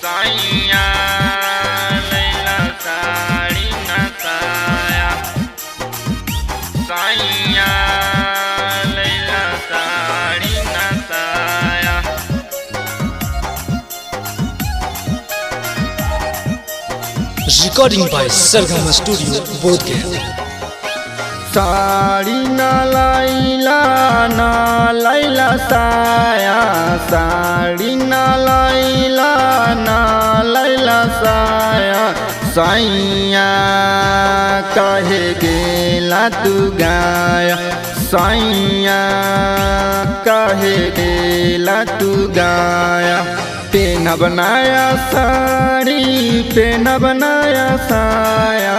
साइया लैला साड़ी नसाया साइया लैला साड़ी नसाया। Recording by Sargam studio Bodhgaya. Sari ना लैला साया साड़ी ना लैला साया साइया कहे गेला तू गाया साइया कहे गेला तू गाया। पेन बनाया साड़ी पेन बनाया साया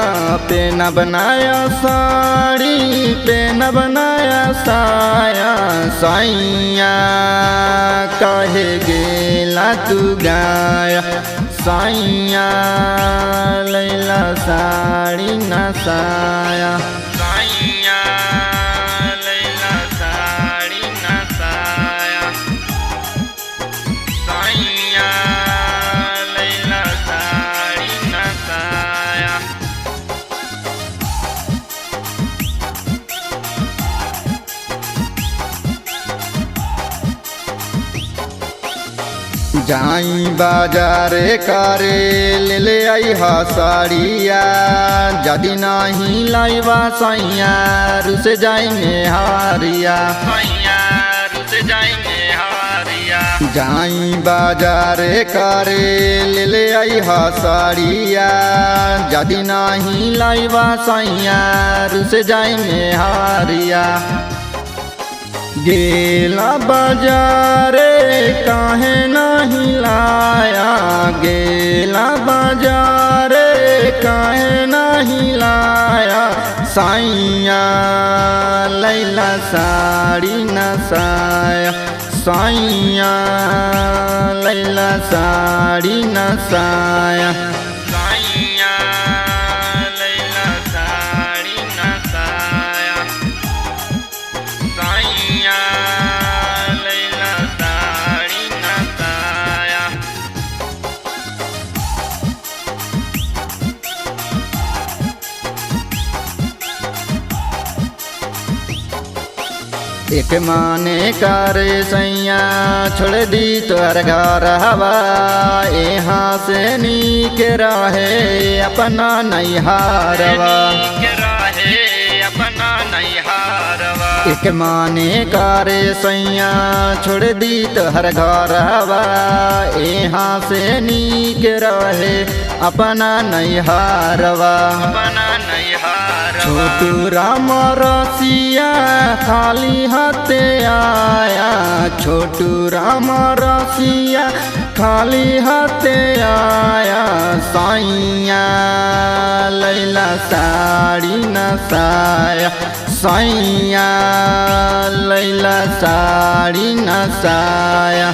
पेन बनाया साड़ी पेन बनाया साया साइया कहे गेला तू गाया साइया लैला साड़ी नसाया साइया लैला साड़ी नसाया साइया लैला साड़ी नसाया। जाई बाजारे करे ले आई हा साड़िया जदि नहीं लाइबा साइया रुस जाई में हारिया साइया रुस जाई में हारिया। जाई बाजारे करे ले आई हा साड़िया जदि नहीं लाइबा साइया रुस जाई में हारिया। गेला बाजारे काहे नहीं लाया गेला बाजारे काहे नहीं लाया साइया लैला साड़ी नसाया साइया लैला साड़ी नसाया साइया लैला साड़ी नसाया साइया लैला साड़ी नसाया। एक माने करे सैया छोड़ दी तोहर घर हवा यहाँ से नीक रहे अपना नैहारवा अपना नैहारवा। एक माने करे सैया छोड़ दी तोहर घर हवा यहाँ से नीक रहे अपना नैहारवा अपना नैहारवा। छोटू राम रसिया खाली हाथे आया छोटू राम रसिया खाली हाथे आया साइया लैला साड़ी नसाया साइया लैला साड़ी नसाया।